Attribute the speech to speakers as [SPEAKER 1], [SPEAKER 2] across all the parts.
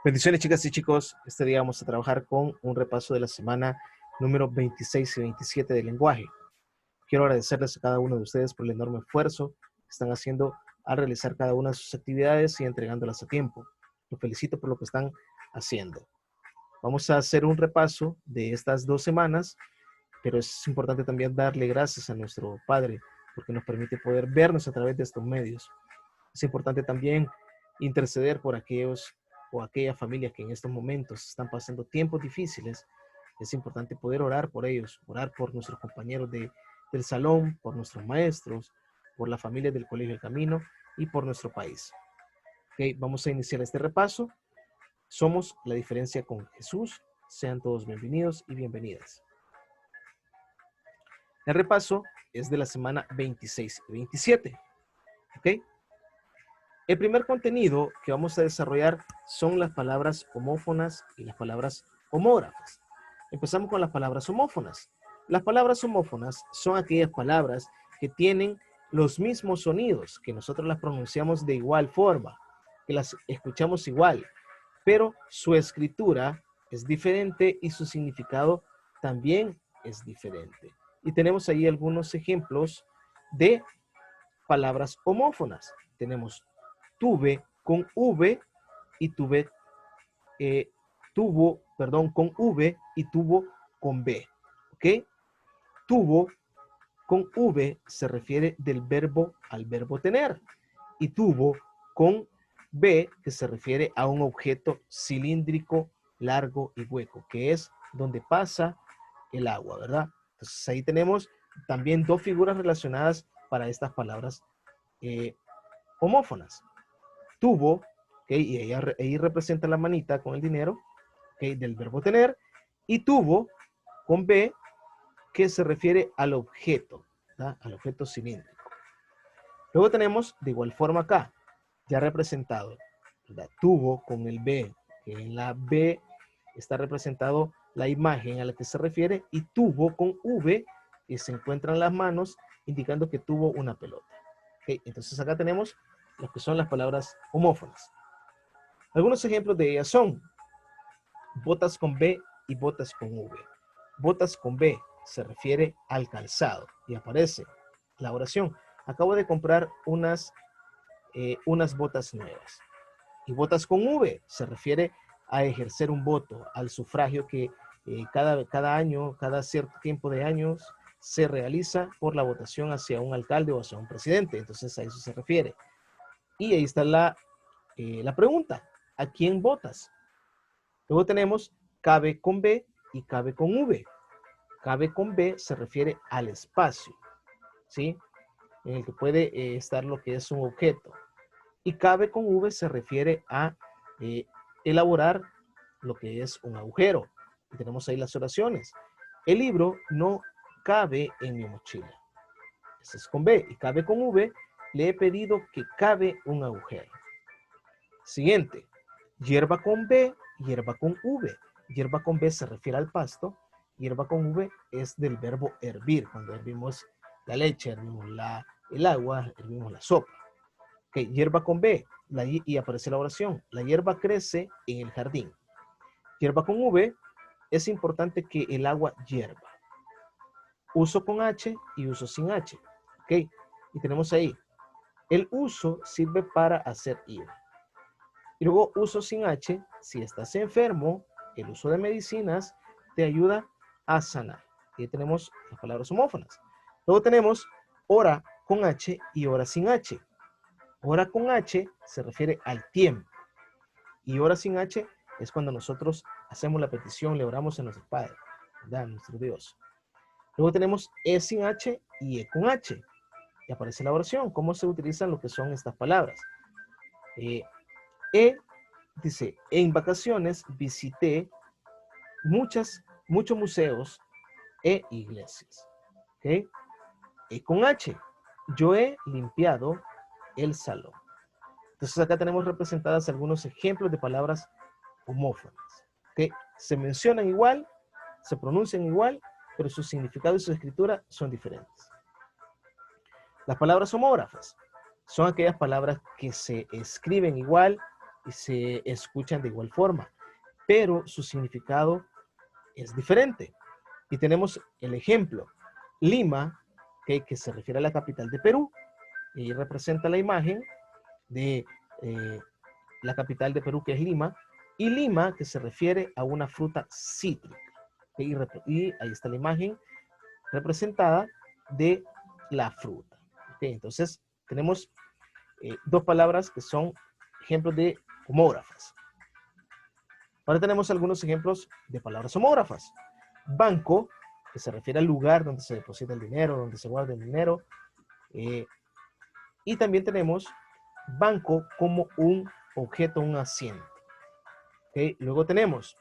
[SPEAKER 1] Bendiciones, chicas y chicos. Este día vamos a trabajar con un repaso de la semana número 26 y 27 del lenguaje. Quiero agradecerles a cada uno de ustedes por el enorme esfuerzo que están haciendo al realizar cada una de sus actividades y entregándolas a tiempo. Los felicito por lo que están haciendo. Vamos a hacer un repaso de estas 2 semanas, pero es importante también darle gracias a nuestro Padre porque nos permite poder vernos a través de estos medios. Es importante también interceder por aquellos o aquellas familias que en estos momentos están pasando tiempos difíciles. Es importante poder orar por ellos, orar por nuestros compañeros del salón, por nuestros maestros, por las familias del Colegio del Camino y por nuestro país. Okay, vamos a iniciar este repaso. Somos la diferencia con Jesús. Sean todos bienvenidos y bienvenidas. El repaso es de la semana 26 y 27. ¿Ok? El primer contenido que vamos a desarrollar son las palabras homófonas y las palabras homógrafas. Empezamos con las palabras homófonas. Las palabras homófonas son aquellas palabras que tienen los mismos sonidos, que nosotros las pronunciamos de igual forma, que las escuchamos igual, pero su escritura es diferente y su significado también es diferente. Y tenemos ahí algunos ejemplos de palabras homófonas. Tenemos tuve con V y tuvo, perdón, con V y tuvo con B. ¿Ok? Tuvo con V se refiere del verbo al verbo tener y tuvo con B que se refiere a un objeto cilíndrico, largo y hueco, que es donde pasa el agua, ¿verdad? Entonces ahí tenemos también dos figuras relacionadas para estas palabras homófonas. Tuvo, ¿okay? Y ahí representa la manita con el dinero, ¿okay? Del verbo tener, y tuvo con B, que se refiere al objeto, ¿verdad? Al objeto cilíndrico. Luego tenemos de igual forma acá, ya representado, ¿verdad? Tuvo con el B, que en la B está representado la imagen a la que se refiere, y tuvo con V, que se encuentran las manos, indicando que tuvo una pelota. ¿Okay? Entonces acá tenemos lo que son las palabras homófonas. Algunos ejemplos de ellas son botas con B y botas con V. Botas con B se refiere al calzado y aparece la oración. Acabo de comprar unas botas nuevas. Y botas con V se refiere a ejercer un voto, al sufragio que cada año, cada cierto tiempo de años, se realiza por la votación hacia un alcalde o hacia un presidente. Entonces a eso se refiere. Y ahí está la pregunta. ¿A quién votas? Luego tenemos cabe con B y cabe con V. Cabe con B se refiere al espacio, ¿sí? En el que puede estar lo que es un objeto. Y cabe con V se refiere a elaborar lo que es un agujero. Y tenemos ahí las oraciones. El libro no cabe en mi mochila. Ese es con B. Y cabe con V, le he pedido que cabe un agujero. Siguiente. Hierba con B, hierba con V. Hierba con B se refiere al pasto. Hierba con V es del verbo hervir. Cuando hervimos la leche, hervimos el agua, hervimos la sopa. Ok, hierba con B. Y aparece la oración. La hierba crece en el jardín. Hierba con V, es importante que el agua hierva. Uso con H y uso sin H. Ok, y tenemos ahí. El uso sirve para hacer ir. Y luego uso sin H, si estás enfermo, el uso de medicinas te ayuda a sanar. Y ahí tenemos las palabras homófonas. Luego tenemos hora con H y hora sin H. Hora con H se refiere al tiempo. Y hora sin H es cuando nosotros hacemos la petición, le oramos a nuestro Padre, ¿verdad? A nuestro Dios. Luego tenemos E sin H y E con H. Y aparece la oración. ¿Cómo se utilizan lo que son estas palabras? Dice, en vacaciones visité muchos museos e iglesias. ¿Okay? Con H, yo he limpiado el salón. Entonces acá tenemos representadas algunos ejemplos de palabras homófonas. ¿Okay? Se mencionan igual, se pronuncian igual, pero su significado y su escritura son diferentes. Las palabras homógrafas son aquellas palabras que se escriben igual, y se escuchan de igual forma, pero su significado es diferente. Y tenemos el ejemplo, Lima, ¿okay? Que se refiere a la capital de Perú, y representa la imagen de la capital de Perú, que es Lima, y Lima, que se refiere a una fruta cítrica. ¿Okay? Y ahí está la imagen representada de la fruta. ¿Okay? Entonces, tenemos dos palabras que son ejemplos de homógrafas. Ahora tenemos algunos ejemplos de palabras homógrafas. Banco, que se refiere al lugar donde se deposita el dinero, donde se guarda el dinero. Y también tenemos banco como un objeto, un asiento. ¿Okay? Luego tenemos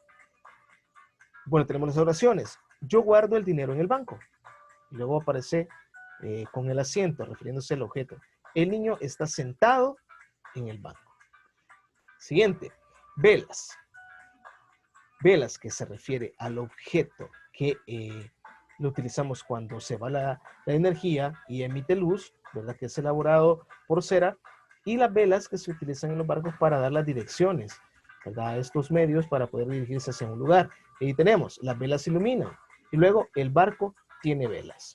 [SPEAKER 1] las oraciones. Yo guardo el dinero en el banco. Y luego aparece con el asiento, refiriéndose al objeto. El niño está sentado en el banco. Siguiente, velas. Velas, que se refiere al objeto que lo utilizamos cuando se va la energía y emite luz, ¿verdad? Que es elaborado por cera. Y las velas que se utilizan en los barcos para dar las direcciones, ¿verdad? Estos medios para poder dirigirse hacia un lugar. Y tenemos, las velas iluminan. Y luego el barco tiene velas.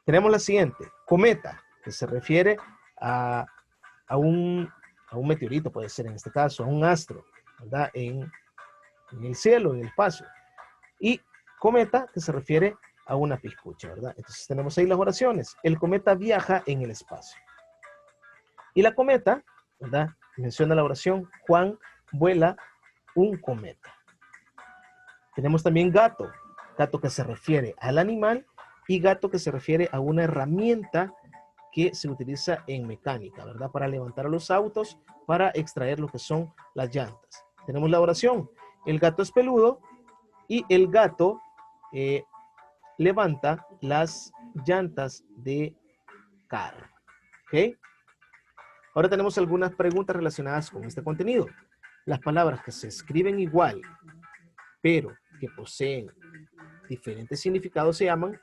[SPEAKER 1] Tenemos la siguiente, cometa, que se refiere a un meteorito, puede ser en este caso, a un astro, ¿verdad? En el cielo, en el espacio. Y cometa, que se refiere a una piscucha, ¿verdad? Entonces tenemos ahí las oraciones. El cometa viaja en el espacio. Y la cometa, ¿verdad? Menciona la oración, Juan vuela un cometa. Tenemos también gato, gato que se refiere al animal, y gato que se refiere a una herramienta que se utiliza en mecánica, ¿verdad? Para levantar a los autos, para extraer lo que son las llantas. Tenemos la oración, el gato es peludo y el gato levanta las llantas de carro. ¿Ok? Ahora tenemos algunas preguntas relacionadas con este contenido. Las palabras que se escriben igual, pero que poseen diferentes significados se llaman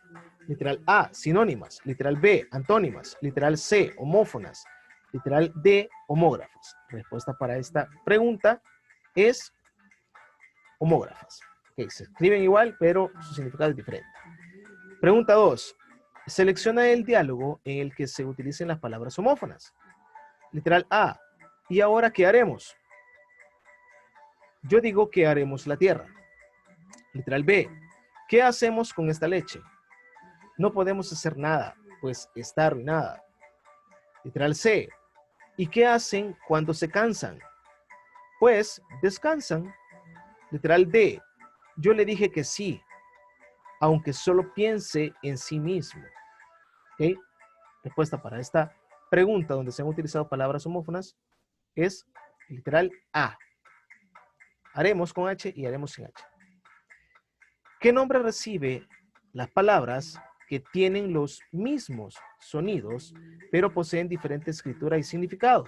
[SPEAKER 1] literal A, sinónimas, literal B, antónimas, literal C, homófonas, literal D, homógrafas. Respuesta para esta pregunta es homógrafas. Okay, se escriben igual, pero su significado es diferente. Pregunta 2. Selecciona el diálogo en el que se utilicen las palabras homófonas. Literal A. ¿Y ahora qué haremos? Yo digo que haremos la tierra. Literal B. ¿Qué hacemos con esta leche? No podemos hacer nada, pues está arruinada. Literal C. ¿Y qué hacen cuando se cansan? Pues descansan. Literal D. Yo le dije que sí, aunque solo piense en sí mismo. ¿Ok? Respuesta para esta pregunta donde se han utilizado palabras homófonas es literal A. Haremos con H y haremos sin H. ¿Qué nombre recibe las palabras que tienen los mismos sonidos, pero poseen diferente escritura y significado?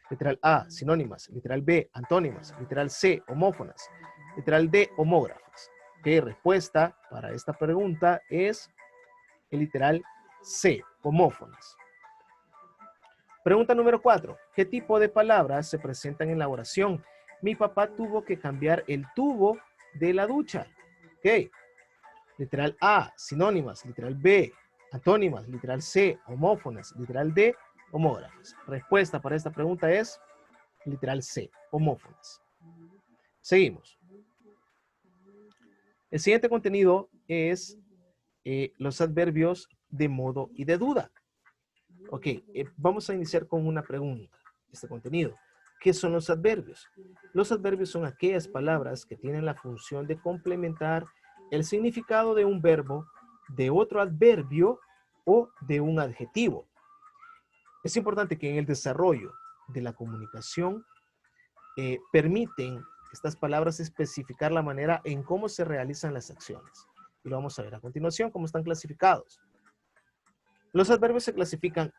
[SPEAKER 1] Literal A, sinónimas. Literal B, antónimas. Literal C, homófonas. Literal D, homógrafas. ¿Qué respuesta para esta pregunta es el literal C, homófonas? Pregunta número 4. ¿Qué tipo de palabras se presentan en la oración? Mi papá tuvo que cambiar el tubo de la ducha. Ok. Literal A, sinónimas. Literal B, antónimas. Literal C, homófonas. Literal D, homógrafas. Respuesta para esta pregunta es literal C, homófonas. Seguimos. El siguiente contenido es los adverbios de modo y de duda. Ok, vamos a iniciar con una pregunta. Este contenido. ¿Qué son los adverbios? Los adverbios son aquellas palabras que tienen la función de complementar el significado de un verbo, de otro adverbio o de un adjetivo. Es importante que en el desarrollo de la comunicación permiten estas palabras especificar la manera en cómo se realizan las acciones. Y lo vamos a ver a continuación, cómo están clasificados. Los adverbios se clasifican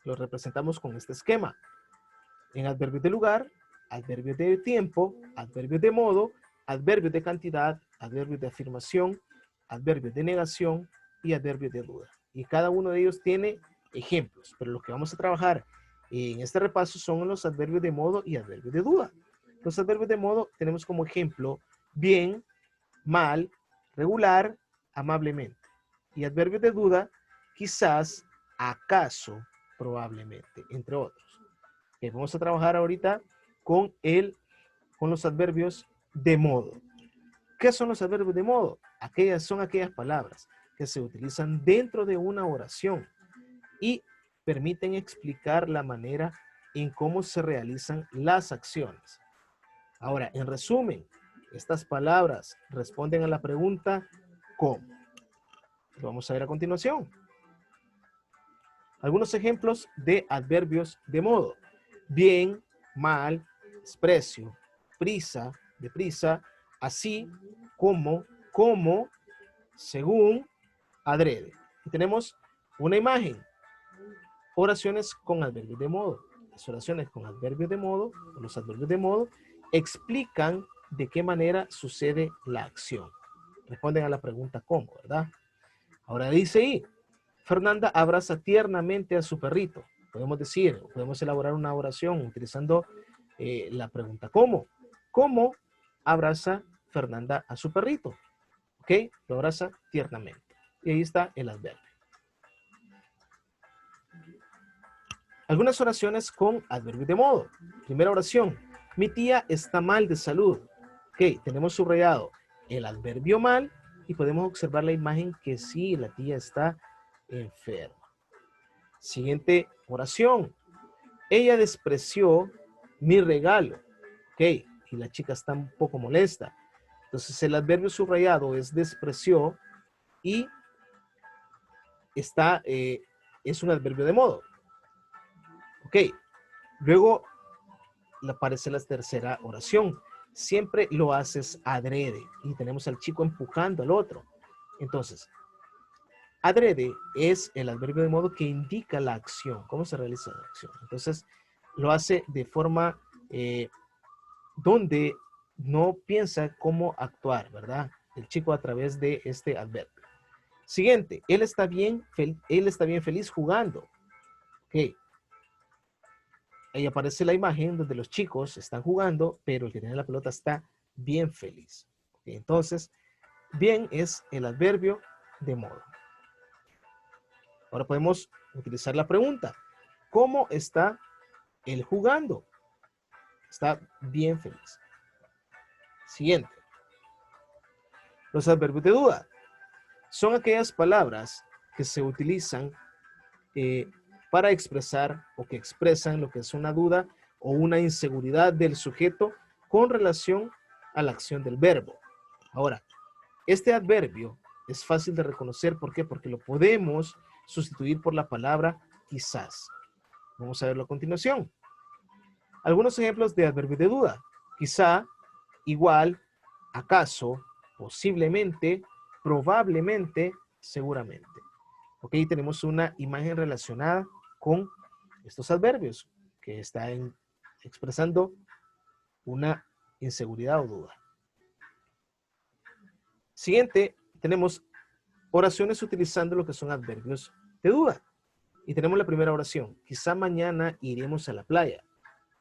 [SPEAKER 1] los representamos con este esquema, en adverbios de lugar, adverbios de tiempo, adverbios de modo, adverbios de cantidad, adverbios de afirmación, adverbios de negación y adverbios de duda. Y cada uno de ellos tiene ejemplos, pero los que vamos a trabajar Y en este repaso son los adverbios de modo y adverbios de duda. Los adverbios de modo tenemos como ejemplo bien, mal, regular, amablemente. Y adverbios de duda, quizás, acaso, probablemente, entre otros. Okay, vamos a trabajar ahorita con los adverbios de modo. ¿Qué son los adverbios de modo? Son aquellas palabras que se utilizan dentro de una oración y permiten explicar la manera en cómo se realizan las acciones. Ahora, en resumen, estas palabras responden a la pregunta ¿cómo? Lo vamos a ver a continuación. Algunos ejemplos de adverbios de modo. Bien, mal, desprecio, prisa, deprisa, así, como, según, adrede. Y tenemos una imagen. Oraciones con adverbios de modo. Las oraciones con adverbios de modo, o los adverbios de modo, explican de qué manera sucede la acción. Responden a la pregunta ¿cómo? ¿Verdad? Ahora dice ahí, Fernanda abraza tiernamente a su perrito. Podemos elaborar una oración utilizando la pregunta ¿cómo? ¿Cómo abraza Fernanda a su perrito? ¿Ok? Lo abraza tiernamente. Y ahí está el adverbio. Algunas oraciones con adverbios de modo. Primera oración. Mi tía está mal de salud. Ok, tenemos subrayado el adverbio mal y podemos observar la imagen que sí, la tía está enferma. Siguiente oración. Ella despreció mi regalo. Ok, y la chica está un poco molesta. Entonces el adverbio subrayado es despreció y es un adverbio de modo. Ok, luego aparece la tercera oración. Siempre lo haces adrede y tenemos al chico empujando al otro. Entonces, adrede es el adverbio de modo que indica la acción, cómo se realiza la acción. Entonces, lo hace de forma donde no piensa cómo actuar, ¿verdad? El chico a través de este adverbio. Siguiente, él está bien feliz jugando. Ok. Ahí aparece la imagen donde los chicos están jugando, pero el que tiene la pelota está bien feliz. Okay. Entonces, bien es el adverbio de modo. Ahora podemos utilizar la pregunta. ¿Cómo está él jugando? Está bien feliz. Siguiente. Los adverbios de duda son aquellas palabras que se utilizan para expresar o que expresan lo que es una duda o una inseguridad del sujeto con relación a la acción del verbo. Ahora, este adverbio es fácil de reconocer. ¿Por qué? Porque lo podemos sustituir por la palabra quizás. Vamos a verlo a continuación. Algunos ejemplos de adverbios de duda. Quizá, igual, acaso, posiblemente, probablemente, seguramente. Ok, tenemos una imagen relacionada con estos adverbios que están expresando una inseguridad o duda. Siguiente, tenemos oraciones utilizando lo que son adverbios de duda. Y tenemos la primera oración. Quizá mañana iremos a la playa.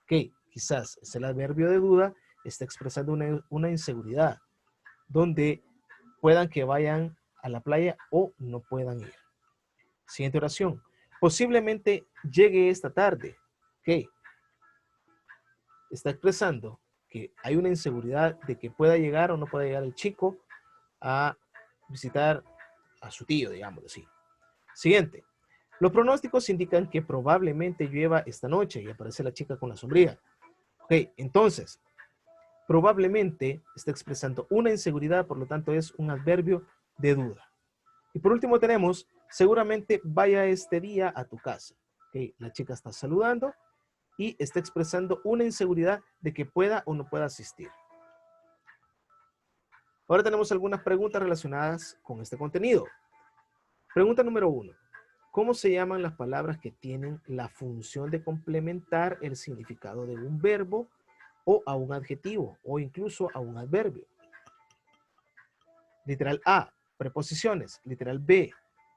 [SPEAKER 1] Ok, quizás es el adverbio de duda, está expresando una inseguridad, donde puedan que vayan a la playa o no puedan ir. Siguiente oración. Posiblemente llegue esta tarde. Ok. Está expresando que hay una inseguridad de que pueda llegar o no pueda llegar el chico a visitar a su tío, digamos así. Siguiente. Los pronósticos indican que probablemente llueva esta noche y aparece la chica con la sombrilla. Ok, entonces, probablemente está expresando una inseguridad, por lo tanto es un adverbio de duda. Y por último tenemos, seguramente vaya este día a tu casa. Okay, la chica está saludando y está expresando una inseguridad de que pueda o no pueda asistir. Ahora tenemos algunas preguntas relacionadas con este contenido. Pregunta número 1. ¿Cómo se llaman las palabras que tienen la función de complementar el significado de un verbo o a un adjetivo o incluso a un adverbio? Literal A, preposiciones. Literal B,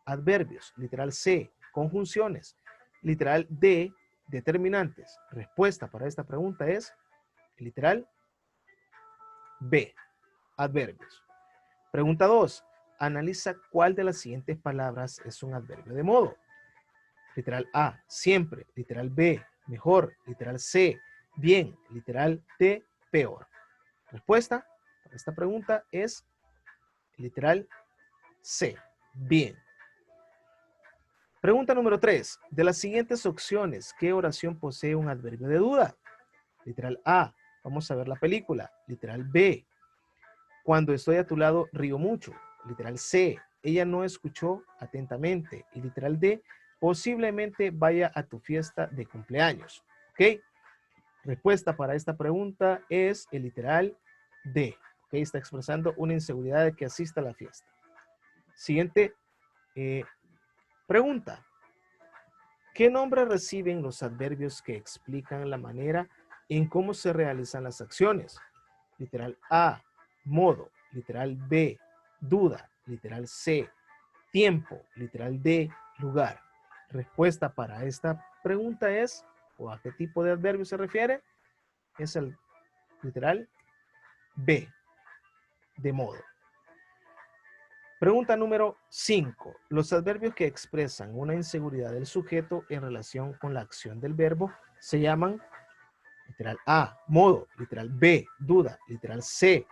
[SPEAKER 1] adverbios. Literal C, conjunciones. Literal D, determinantes. Respuesta para esta pregunta es el literal B, adverbios. Pregunta 2. Analiza cuál de las siguientes palabras es un adverbio de modo. Literal A, siempre. Literal B, mejor. Literal C, bien. Literal D, peor. Respuesta para esta pregunta es literal C, bien. Pregunta número 3. De las siguientes opciones, ¿qué oración posee un adverbio de duda? Literal A, vamos a ver la película. Literal B, cuando estoy a tu lado río mucho. Literal C, ella no escuchó atentamente. Y literal D, posiblemente vaya a tu fiesta de cumpleaños. ¿Ok? Respuesta para esta pregunta es el literal D. ¿Ok? Está expresando una inseguridad de que asista a la fiesta. Siguiente pregunta. ¿Qué nombre reciben los adverbios que explican la manera en cómo se realizan las acciones? Literal A, modo. Literal B, duda. Literal C, tiempo. Literal D, lugar. Respuesta para esta pregunta es, ¿o a qué tipo de adverbio se refiere? Es el literal B, de modo. Pregunta número 5. Los adverbios que expresan una inseguridad del sujeto en relación con la acción del verbo se llaman literal A, modo. Literal B, duda. Literal C,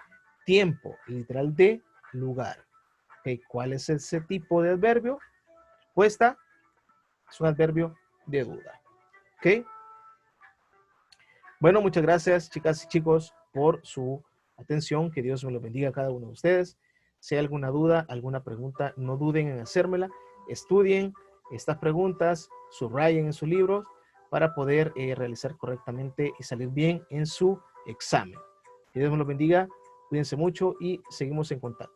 [SPEAKER 1] tiempo. Literal D, lugar. Okay, ¿cuál es ese tipo de adverbio? Respuesta es un adverbio de duda. ¿Ok? Bueno, muchas gracias, chicas y chicos, por su atención. Que Dios me lo bendiga a cada uno de ustedes. Si hay alguna duda, alguna pregunta, no duden en hacérmela. Estudien estas preguntas, subrayen en sus libros para poder realizar correctamente y salir bien en su examen. Que Dios me lo bendiga. Cuídense mucho y seguimos en contacto.